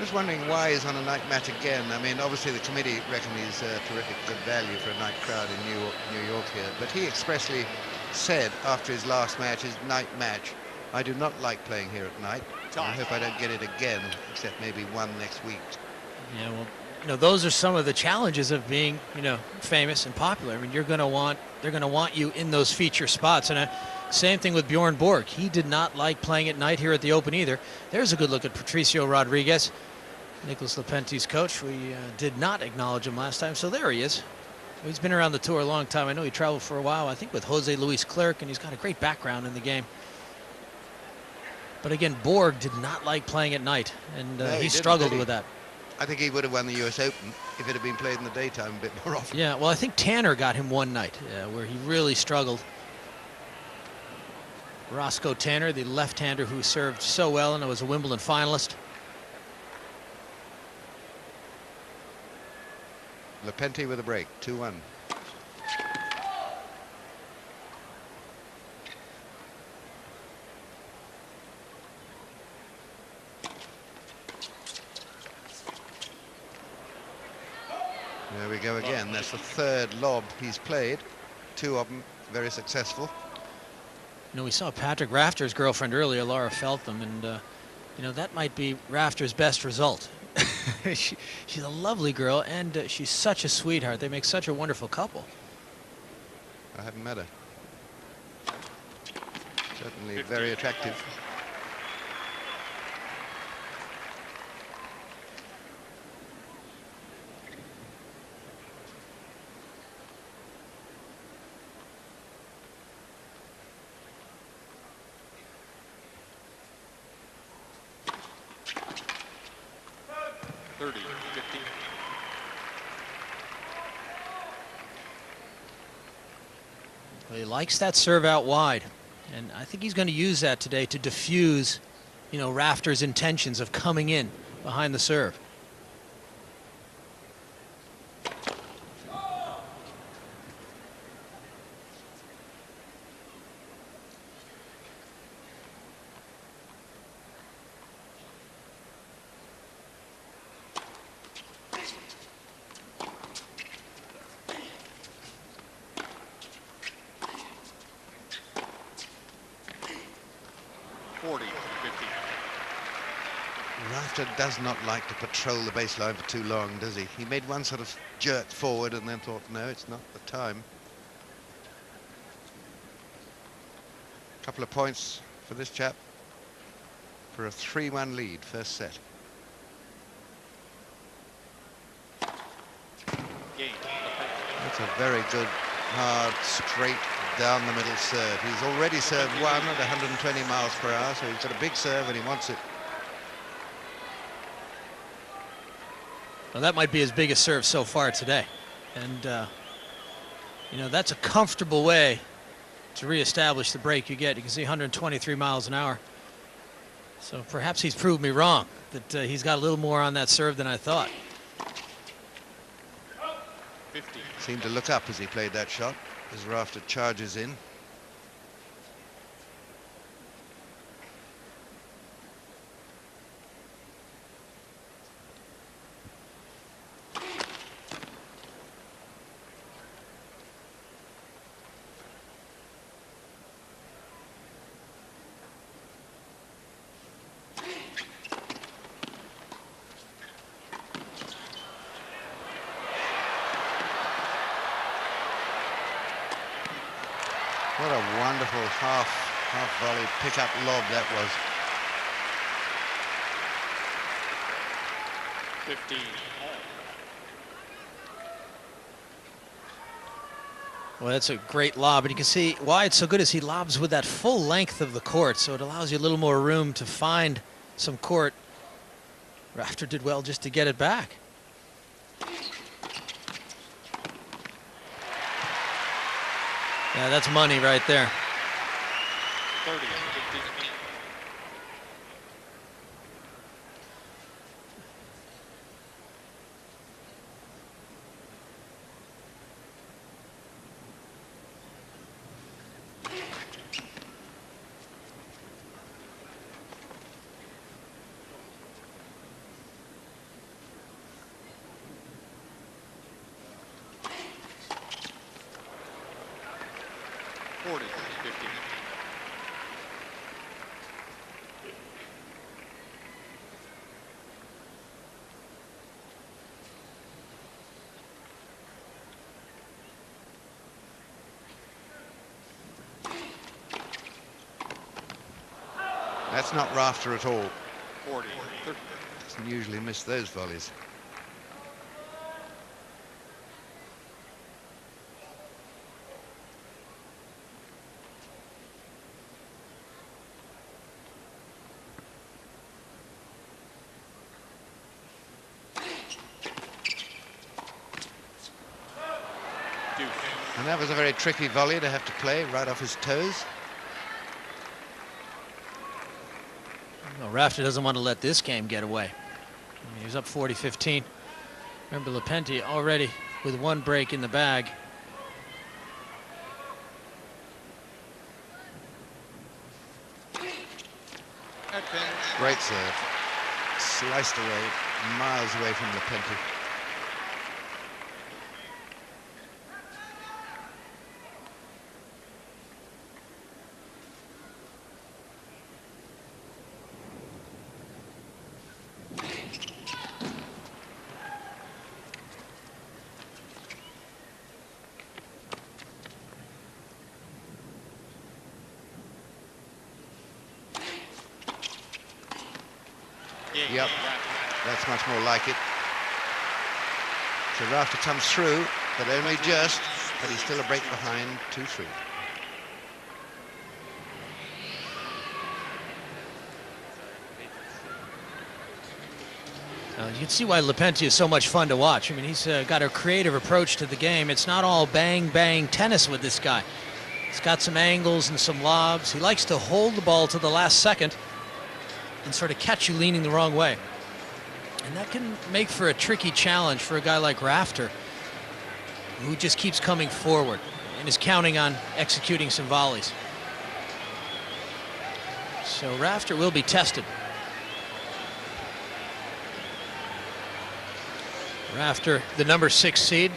Just wondering why he's on a night match again. I mean, obviously the committee reckon he's a terrific good value for a night crowd in New York here, but he expressly said after his last match, his night match, "I do not like playing here at night. I hope I don't get it again, except maybe one next week." Yeah, well, those are some of the challenges of being, famous and popular. I mean, they're going to want you in those feature spots. And same thing with Bjorn Borg. He did not like playing at night here at the Open either. There's a good look at Patricio Rodriguez, Nicholas Lapentti's coach. We did not acknowledge him last time, so there he is. He's been around the tour a long time. I know he traveled for a while, I think, with Jose Luis Clerc, and he's got a great background in the game. But again, Borg did not like playing at night, and No, he struggled with that. I think he would have won the US Open if it had been played in the daytime a bit more often. Yeah, well, I think Tanner got him one night where he really struggled. Roscoe Tanner, the left-hander who served so well and was a Wimbledon finalist. Lapentti with a break, 2-1. There we go again. That's the third lob he's played. Two of them very successful. We saw Patrick Rafter's girlfriend earlier, Laura Feltham, and that might be Rafter's best result. She's a lovely girl, and she's such a sweetheart. They make such a wonderful couple. I haven't met her. Certainly very attractive. He likes that serve out wide, and I think he's going to use that today to diffuse, Rafter's intentions of coming in behind the serve. Rafter does not like to patrol the baseline for too long, does he? He made one sort of jerk forward and then thought, no, it's not the time. A couple of points for this chap for a 3-1 lead, first set. That's a very good, hard, straight, down the middle serve. He's already served one at 120 miles per hour, so he's got a big serve and he wants it. Well, that might be his biggest serve so far today. And, that's a comfortable way to reestablish the break you get. You can see 123 miles an hour. So perhaps he's proved me wrong, that he's got a little more on that serve than I thought. 50. Seemed to look up as he played that shot, as Rafter charges in. What a wonderful half volley pick-up lob that was. 15. Well, that's a great lob, and you can see why it's so good is he lobs with that full length of the court, so it allows you a little more room to find some court. Rafter did well just to get it back. Yeah, that's money right there. 30, 15. That's not Rafter at all. 40. 30. Doesn't usually miss those volleys. And that was a very tricky volley to have to play right off his toes. No, Rafter doesn't want to let this game get away. I mean, he was up 40-15. Remember, lapentti already with one break in the bag. Great serve. Sliced away, miles away from lapentti. Yep, that's much more like it. So Rafter comes through, but only just, but he's still a break behind, 2-3. You can see why lapentti is so much fun to watch. I mean, he's got a creative approach to the game. It's not all bang, bang tennis with this guy. He's got some angles and some lobs. He likes to hold the ball to the last second and sort of catch you leaning the wrong way. And that can make for a tricky challenge for a guy like Rafter, who just keeps coming forward and is counting on executing some volleys. So Rafter will be tested. Rafter, the number 6 seed.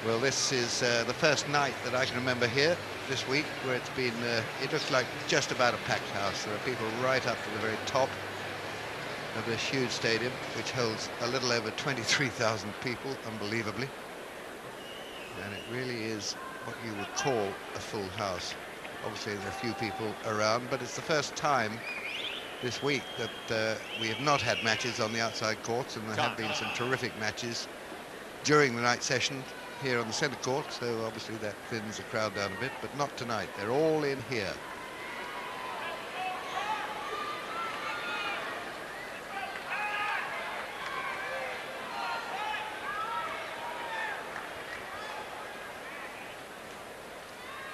Well, this is the first night that I can remember here this week where it's been, it looks like just about a packed house. There are people right up to the very top of this huge stadium, which holds a little over 23,000 people, unbelievably. And it really is what you would call a full house. Obviously, there are a few people around, but it's the first time this week that we have not had matches on the outside courts, and there have been some terrific matches during the night session here on the centre court, so obviously that thins the crowd down a bit, but not tonight. They're all in here.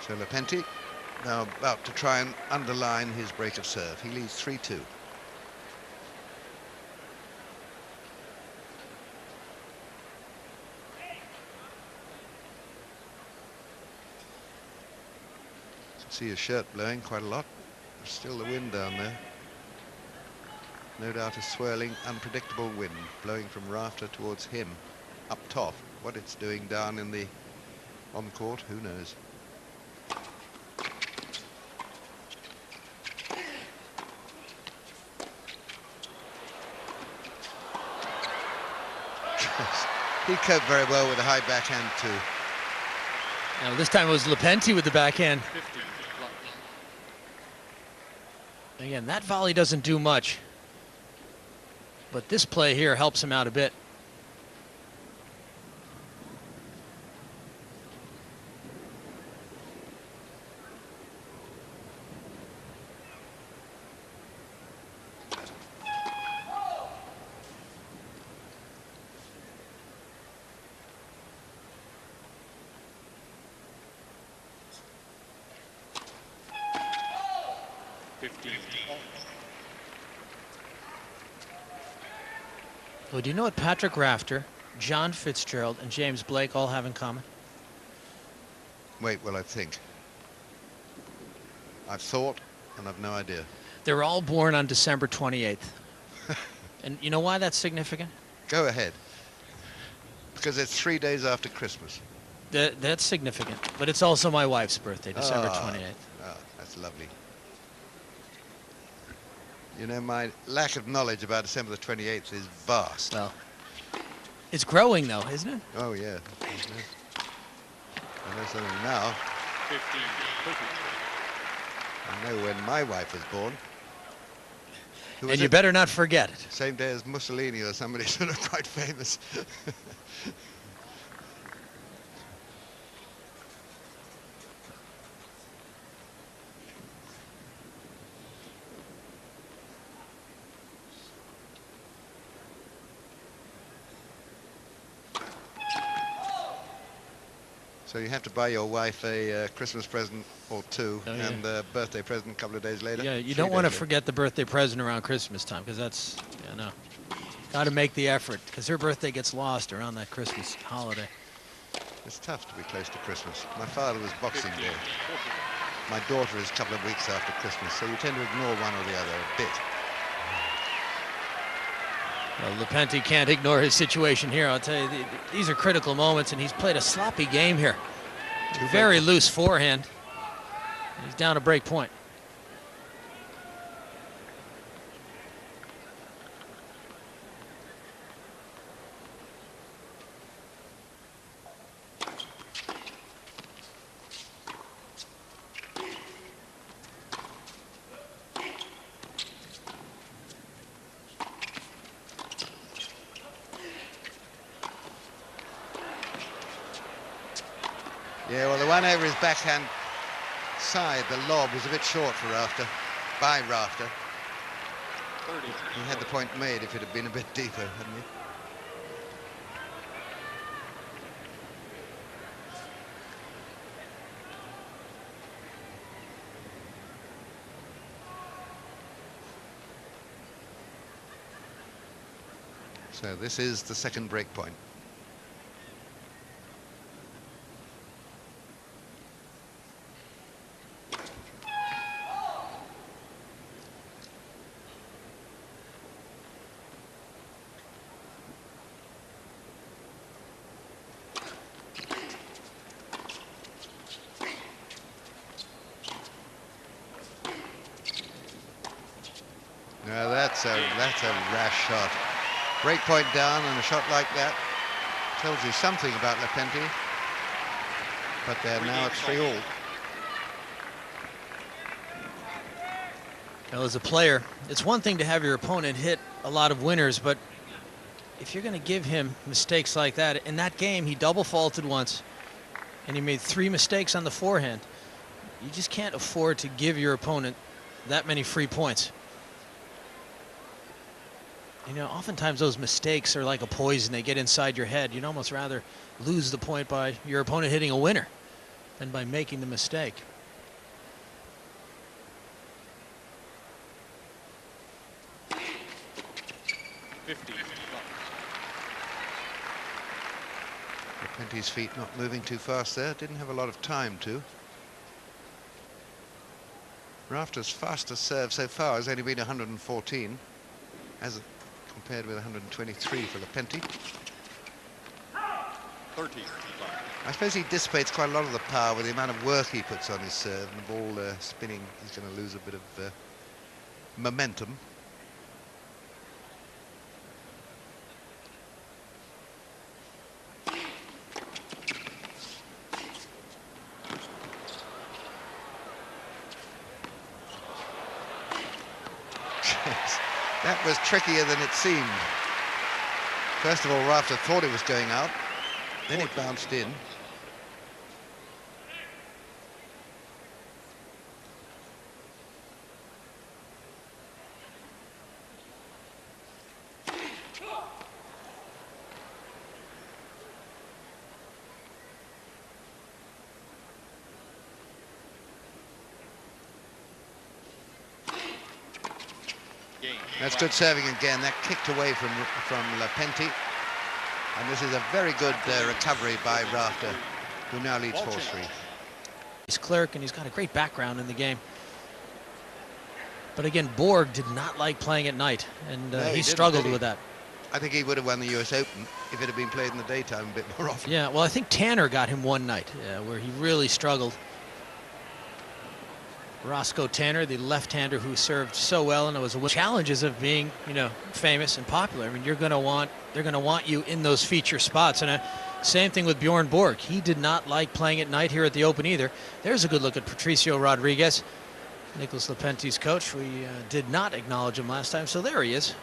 So lapentti now about to try and underline his break of serve. He leads 3-2. See his shirt blowing quite a lot. There's still the wind down there. No doubt a swirling, unpredictable wind blowing from Rafter towards him up top. What it's doing down in the on court, who knows? He coped very well with a high backhand too. Now this time it was lapentti with the backhand. Again, that volley doesn't do much, but this play here helps him out a bit. Well, do you know what Patrick Rafter, John Fitzgerald, and James Blake all have in common? Wait, well, I think. I've thought, and I've no idea. They were all born on December 28th. And you know why that's significant? Go ahead. Because it's 3 days after Christmas. That's significant. But it's also my wife's birthday, December 28th. Oh, that's lovely. You know, my lack of knowledge about December the 28th is vast. Well, it's growing, though, isn't it? Oh, yeah. I know something now. 15, 33. I know when my wife was born. Who And was you it? better not forget it. Same day as Mussolini or somebody sort of quite famous. So you have to buy your wife a Christmas present or two, Oh, yeah. and a birthday present a couple of days later. Yeah, you 3 don't want to days later. forget the birthday present around Christmas time, because that's, yeah, no. Got to make the effort, because her birthday gets lost around that Christmas holiday. It's tough to be close to Christmas. My father was Boxing 15, Day. 40. My daughter is a couple of weeks after Christmas, so you tend to ignore one or the other a bit. Well, lapentti can't ignore his situation here. I'll tell you, these are critical moments, and he's played a sloppy game here. Very loose forehand. He's down a break point. Yeah, well, the one over his backhand side, the lob, was a bit short for Rafter, by Rafter. 30. He had the point made if it had been a bit deeper, hadn't he? So this is the second break point. Now that's a rash shot. Break point down, and a shot like that tells you something about lapentti. But they're now at 3-all. Well, as a player, it's one thing to have your opponent hit a lot of winners, but if you're going to give him mistakes like that, in that game he double faulted once, and he made 3 mistakes on the forehand. You just can't afford to give your opponent that many free points. You know, oftentimes those mistakes are like a poison. They get inside your head. You'd almost rather lose the point by your opponent hitting a winner than by making the mistake. Lapentti's feet not moving too fast there. Didn't have a lot of time to. Rafter's fastest serve so far has only been 114, as compared with 123 for lapentti. 13. I suppose he dissipates quite a lot of the power with the amount of work he puts on his serve, and the ball spinning. He's going to lose a bit of momentum. That was trickier than it seemed. First of all, Rafter thought it was going out, then it bounced in. That's good serving again. That kicked away from lapentti. And this is a very good recovery by Rafter, who now leads 4-3. He's clerk, and he's got a great background in the game. But again, Borg did not like playing at night, and No, he didn't, struggled did he? with that. I think he would have won the US Open if it had been played in the daytime a bit more often. Yeah, well, I think Tanner got him one night where he really struggled. Roscoe Tanner, the left-hander who served so well, and it was a challenges of being, you know, famous and popular. I mean, they're going to want you in those feature spots, and Same thing with Bjorn Borg. He did not like playing at night here at the Open either. There's a good look at Patricio Rodriguez, Nicholas Lapentti's coach. We did not acknowledge him last time, so there he is.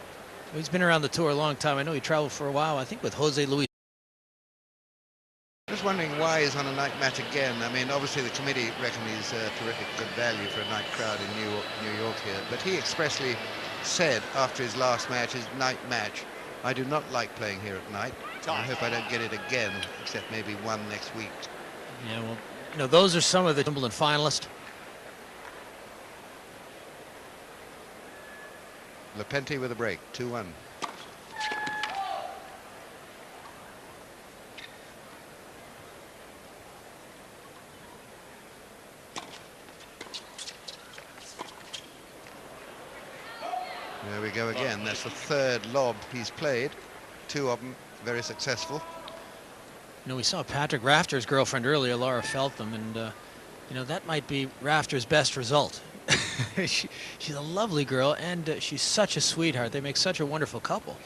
He's been around the tour a long time. I know he traveled for a while, I think, with Jose Luis. Just wondering why he's on a night match again. I mean, obviously the committee reckon he's terrific good value for a night crowd in New York here, but he expressly said after his last match, his night match, I do not like playing here at night. I hope I don't get it again, except maybe one next week. Yeah, well, those are some of the Wimbledon finalists. Lapentti with a break, 2-1. There we go again. That's the third lob he's played. Two of them very successful. We saw Patrick Rafter's girlfriend earlier, Laura Feltham, and that might be Rafter's best result. She's a lovely girl, and she's such a sweetheart. They make such a wonderful couple.